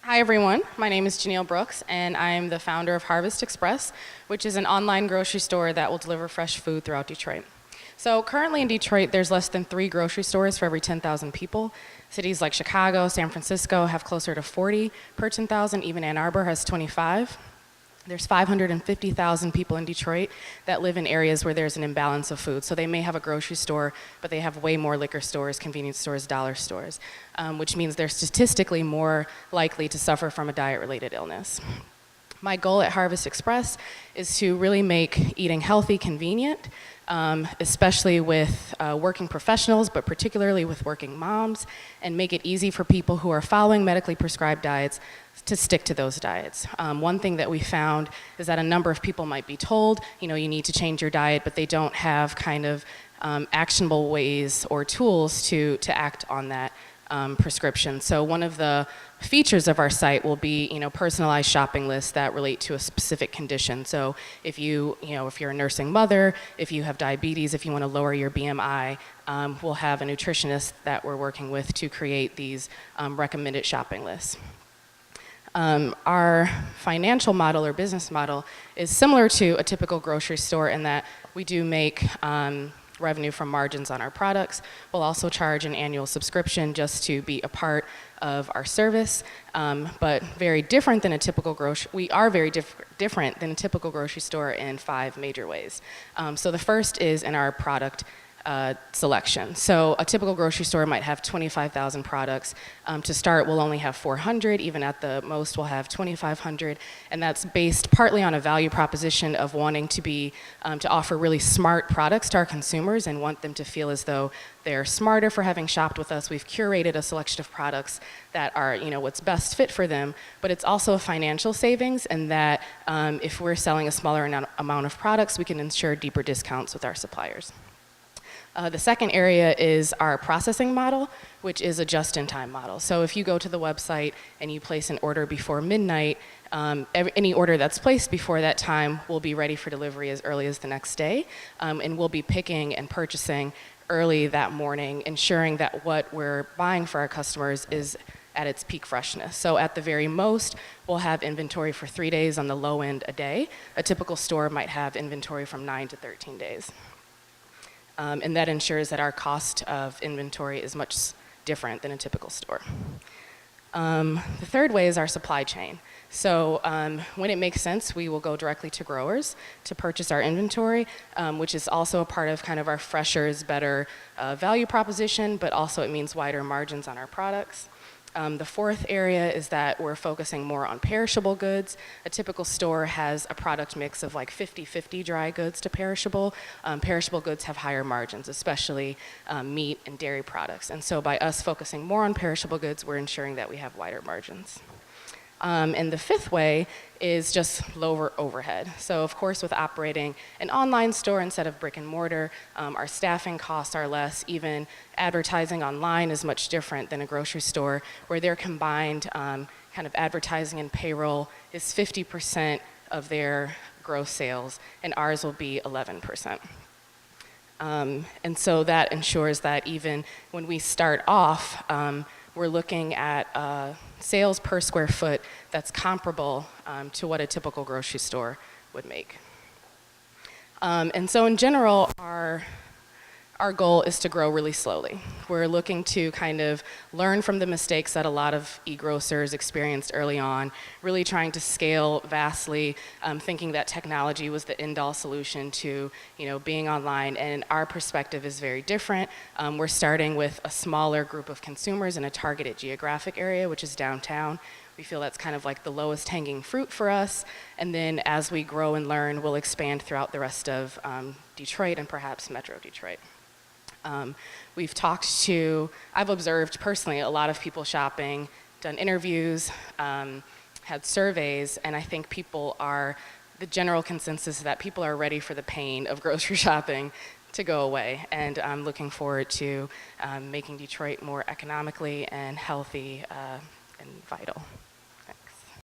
Hi everyone, my name is Jenile Brooks and I'm the founder of Harvest Express, which is an online grocery store that will deliver fresh food throughout Detroit. So currently in Detroit, there's less than 3 grocery stores for every 10,000 people. Cities like Chicago, San Francisco have closer to 40 per 10,000, even Ann Arbor has 25. There's 550,000 people in Detroit that live in areas where there's an imbalance of food. So they may have a grocery store, but they have way more liquor stores, convenience stores, dollar stores, which means they're statistically more likely to suffer from a diet-related illness. My goal at Harvest Express is to really make eating healthy convenient, especially with working professionals, but particularly with working moms, and make it easy for people who are following medically prescribed diets to stick to those diets. One thing that we found is that a number of people might be told, you need to change your diet, but they don't have kind of actionable ways or tools to act on that prescription. So one of the features of our site will be, personalized shopping lists that relate to a specific condition. So if if you're a nursing mother, if you have diabetes, if you want to lower your BMI, we'll have a nutritionist that we're working with to create these recommended shopping lists. Our financial model or business model is similar to a typical grocery store in that we do make revenue from margins on our products. We'll also charge an annual subscription just to be a part of our service, but very different than a typical we are very different than a typical grocery store in 5 major ways. So the first is in our product selection. So a typical grocery store might have 25,000 products. To start, we'll only have 400. Even at the most, we'll have 2,500. And that's based partly on a value proposition of wanting to offer really smart products to our consumers and want them to feel as though they're smarter for having shopped with us. We've curated a selection of products that are, what's best fit for them. But it's also a financial savings in that if we're selling a smaller amount of products, we can ensure deeper discounts with our suppliers. The second area is our processing model, which is a just-in-time model. So if you go to the website and you place an order before midnight, any order that's placed before that time will be ready for delivery as early as the next day, and we'll be picking and purchasing early that morning, ensuring that what we're buying for our customers is at its peak freshness. So at the very most, we'll have inventory for 3 days, on the low end a day. A typical store might have inventory from 9 to 13 days. And that ensures that our cost of inventory is much different than a typical store. The third way is our supply chain. So when it makes sense, we will go directly to growers to purchase our inventory, which is also a part of kind of our fresher is better value proposition, but also it means wider margins on our products. The fourth area is that we're focusing more on perishable goods. A typical store has a product mix of like 50-50 dry goods to perishable. Perishable goods have higher margins, especially meat and dairy products. And so by us focusing more on perishable goods, we're ensuring that we have wider margins. And the fifth way is just lower overhead. So of course, with operating an online store instead of brick and mortar, our staffing costs are less. Even advertising online is much different than a grocery store, where their combined kind of advertising and payroll is 50% of their gross sales, and ours will be 11%. And so that ensures that even when we start off, we're looking at sales per square foot that's comparable to what a typical grocery store would make. And so in general, our goal is to grow really slowly. We're looking to kind of learn from the mistakes that a lot of e-grocers experienced early on, really trying to scale vastly, thinking that technology was the end-all solution to being online, and our perspective is very different. We're starting with a smaller group of consumers in a targeted geographic area, which is downtown. We feel that's kind of like the lowest hanging fruit for us, and then as we grow and learn, we'll expand throughout the rest of Detroit and perhaps Metro Detroit. I've observed personally a lot of people shopping, done interviews, had surveys, and I think the general consensus is that people are ready for the pain of grocery shopping to go away. And I'm looking forward to making Detroit more economically and healthy and vital.